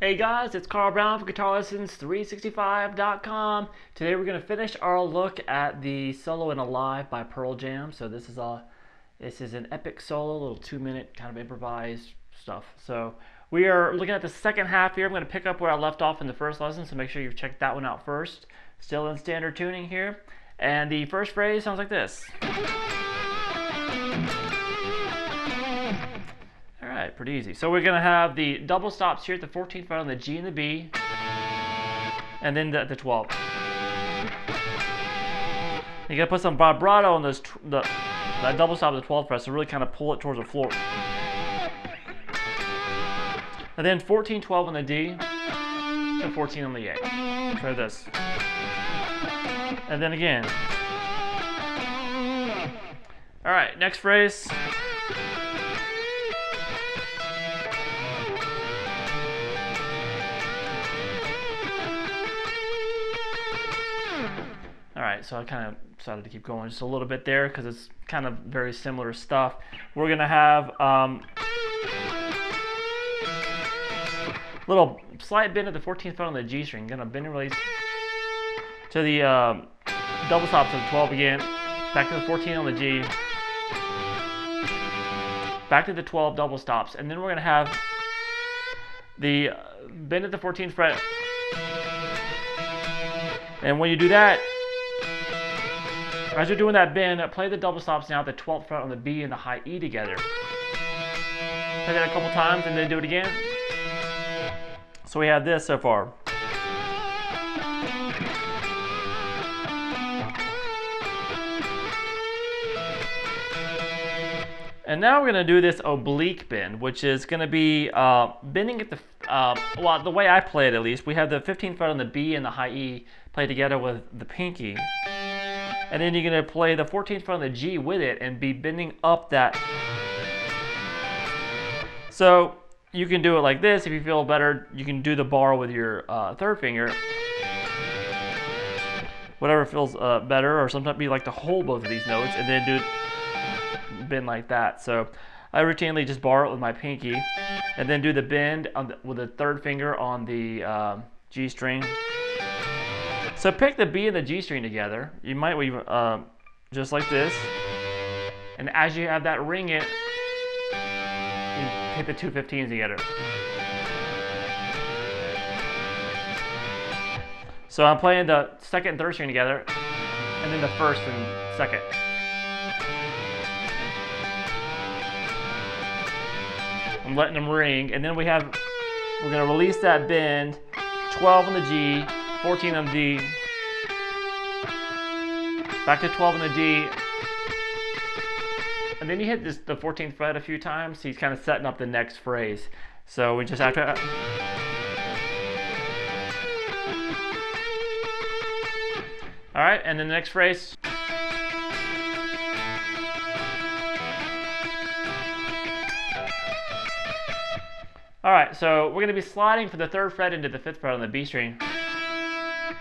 Hey guys, it's Carl Brown for GuitarLessons365.com. Today we're going to finish our look at the solo in Alive by Pearl Jam. So this is an epic solo, a little 2-minute kind of improvised stuff. So we are looking at the second half here. I'm going to pick up where I left off in the first lesson, so make sure you've checked that one out first. Still in standard tuning here. And the first phrase sounds like this. Alright, pretty easy. So we're going to have the double stops here at the 14th fret on the G and the B, and then the 12th. You got to put some vibrato on that double stop at the 12th fret to really kind of pull it towards the floor. And then 14, 12 on the D, and 14 on the A. Try this. And then again. Alright, next phrase. Alright, so I kind of decided to keep going just a little bit there because it's kind of very similar stuff. We're going to have little slight bend at the 14th fret on the G string. Going to bend and release to the double stop to the 12 again. Back to the 14 on the G. Back to the 12 double stops. And then we're going to have the bend at the 14th fret. And when you do that, as you're doing that bend, play the double stops now at the 12th fret on the B and the high E together. Play that a couple times and then do it again. So we have this so far. And now we're going to do this oblique bend, which is going to be bending at the, well, the way I play it at least, we have the 15th fret on the B and the high E played together with the pinky. And then you're going to play the 14th fret on the G with it and be bending up that. So you can do it like this. If you feel better, you can do the bar with your third finger. Whatever feels better, or sometimes you like to hold both of these notes and then do bend like that. So I routinely just bar it with my pinky and then do the bend with the third finger on the G string. So pick the B and the G string together. You might even just like this. And as you have that ring it, you hit the two 15s together. So I'm playing the second and third string together, and then the first and second. I'm letting them ring, and then we're going to release that bend, 12 on the G, 14 on the D, back to 12 on the D, and then you hit the 14th fret a few times. He's kind of setting up the next phrase. So we just have to. All right, and then the next phrase. All right, so we're going to be sliding from the 3rd fret into the 5th fret on the B string.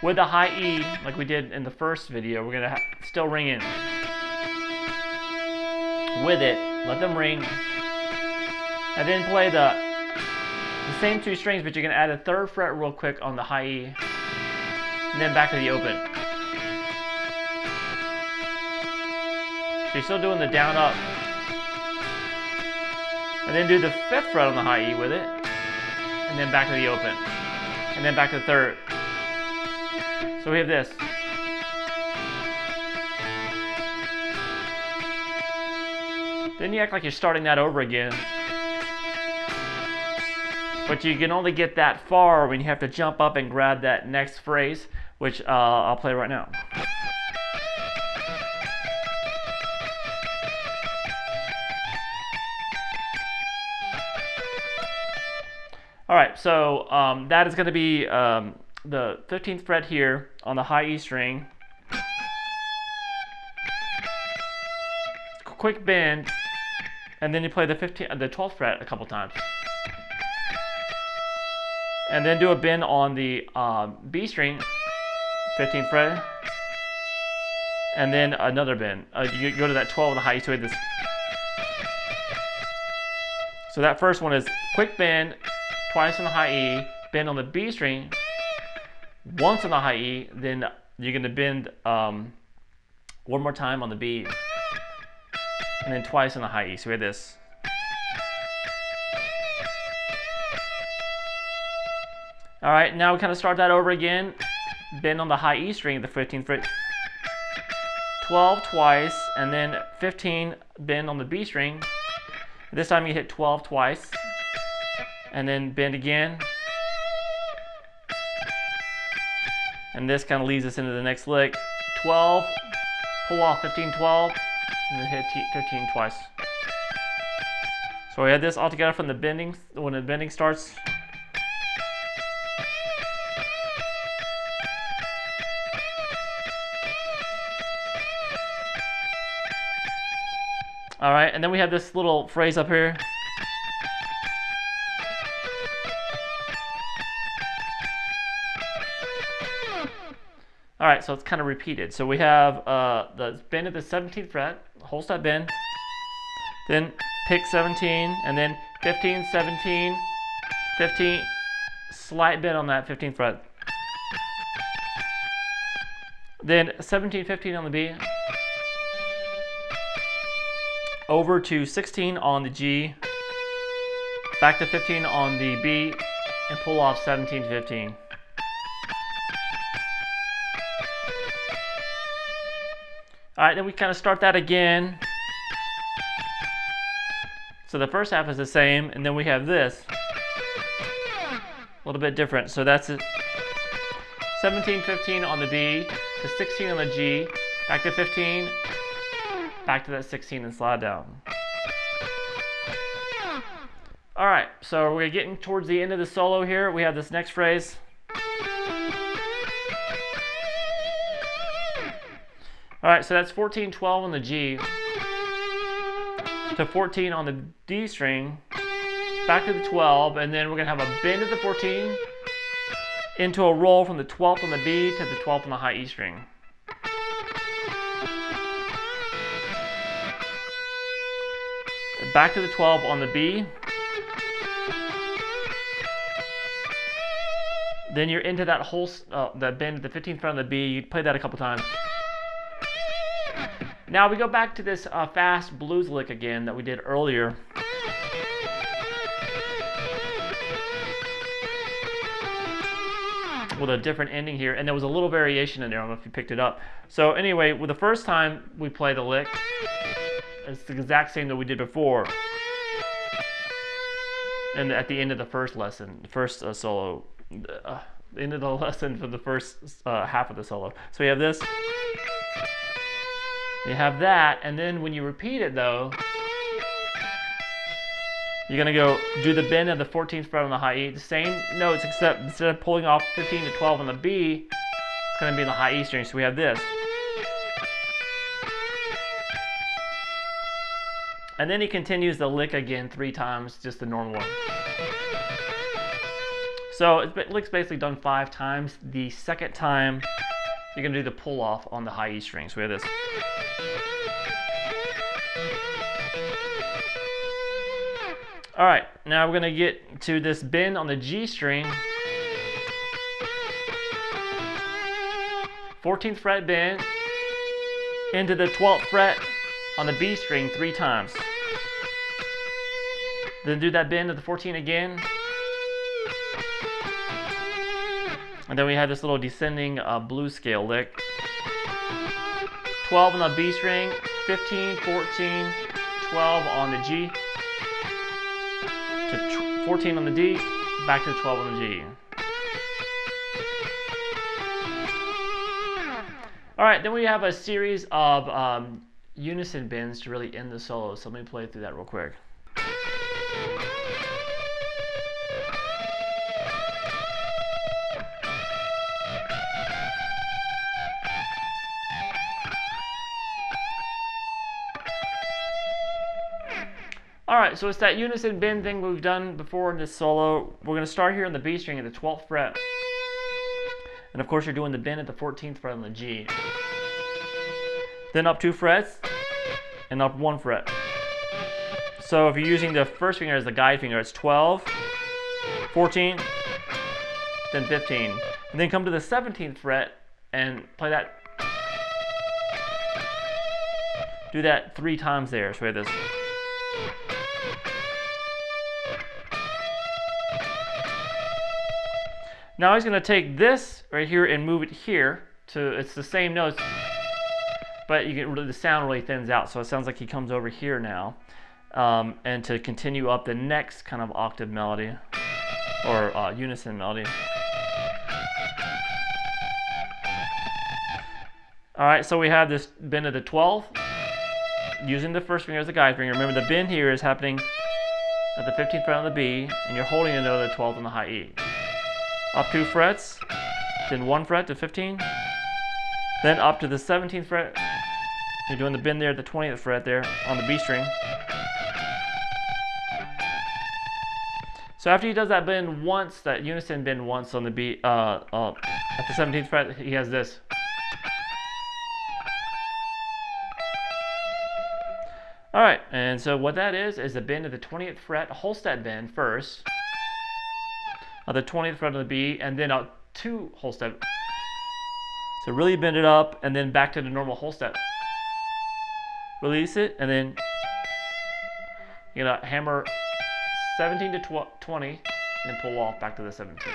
With the high E, like we did in the first video, we're going to still ring in. With it, let them ring. And then play the same two strings, but you're going to add a 3rd fret real quick on the high E. And then back to the open. So you're still doing the down up. And then do the 5th fret on the high E with it. And then back to the open. And then back to the 3rd. So we have this. Then you act like you're starting that over again. But you can only get that far when you have to jump up and grab that next phrase, which I'll play right now. Alright, so that is going to be the 15th fret here on the high E string. Quick bend, and then you play the 12th fret a couple times. And then do a bend on the B string, 15th fret, and then another bend. You go to that 12 on the high E, so this. So that first one is quick bend, twice on the high E, bend on the B string once on the high E, then you're going to bend one more time on the B, and then twice on the high E. So we have this. All right, now we kind of start that over again. Bend on the high E string at the 15th fret, 12 twice, and then 15 bend on the B string. This time you hit 12 twice, and then bend again. And this kind of leads us into the next lick. 12, pull off 15, 12, and then hit 15 twice. So we have this all together from the bending, when the bending starts. All right, and then we have this little phrase up here. All right, so it's kind of repeated. So we have the bend at the 17th fret, whole step bend, then pick 17, and then 15, 17, 15, slight bend on that 15th fret. Then 17, 15 on the B, over to 16 on the G, back to 15 on the B, and pull off 17 to 15. All right, then we kind of start that again. So the first half is the same, and then we have this, a little bit different. So that's 17, 15 on the B, to 16 on the G, back to 15, back to that 16 and slide down. All right, so we're getting towards the end of the solo here. We have this next phrase. All right, so that's 14, 12 on the G, to 14 on the D string, back to the 12, and then we're gonna have a bend at the 14, into a roll from the 12th on the B to the 12th on the high E string. Back to the 12 on the B. Then you're into that whole, that bend at the 15th fret on the B. You play that a couple times. Now we go back to this fast blues lick again that we did earlier. With a different ending here, and there was a little variation in there. I don't know if you picked it up. So anyway, with the first time we play the lick, it's the exact same that we did before. And at the end of the first lesson, the first solo, the end of the lesson for the first half of the solo. So we have this, you have that, and then when you repeat it though, you're gonna go do the bend of the 14th fret on the high E, the same notes, except instead of pulling off 15 to 12 on the B, it's gonna be in the high E string. So we have this. And then he continues the lick again 3 times, just the normal one. So the lick's basically done 5 times. The second time, you're gonna do the pull off on the high E string. So we have this. All right, now we're gonna get to this bend on the G string. 14th fret bend, into the 12th fret on the B string 3 times. Then do that bend of the 14 again. And then we have this little descending blues scale lick. 12 on the B string, 15, 14, 12 on the G, to 14 on the D, back to 12 on the G. All right, then we have a series of unison bends to really end the solo. So let me play through that real quick. Alright, so it's that unison bend thing we've done before in this solo. We're going to start here on the B string at the 12th fret. And of course you're doing the bend at the 14th fret on the G. Then up 2 frets, and up 1 fret. So if you're using the first finger as the guide finger, it's 12, 14, then 15. And then come to the 17th fret and play that. Do that 3 times there. So we have this. Now he's going to take this right here and move it here to, it's the same notes, but you get the sound really thins out, so it sounds like he comes over here now, and to continue up the next kind of octave melody or unison melody. All right, so we have this bend of the 12th using the first finger as a guide finger. Remember, the bend here is happening at the 15th fret on the B, and you're holding the note of the 12th on the high E. Up 2 frets, then 1 fret to 15, then up to the 17th fret. You're doing the bend there at the 20th fret there on the B string. So after he does that bend once, that unison bend once on the B, at the 17th fret, he has this. All right, and so what that is a bend of the 20th fret, a whole step bend first, the 20th fret of the B, and then a 2 whole step. So really bend it up, and then back to the normal whole step. Release it, and then you're gonna hammer 17 to 20, and pull off back to the 17.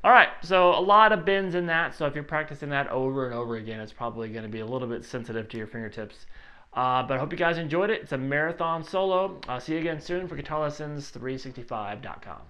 All right, so a lot of bends in that. So if you're practicing that over and over again, it's probably going to be a little bit sensitive to your fingertips. But I hope you guys enjoyed it. It's a marathon solo. I'll see you again soon for GuitarLessons365.com.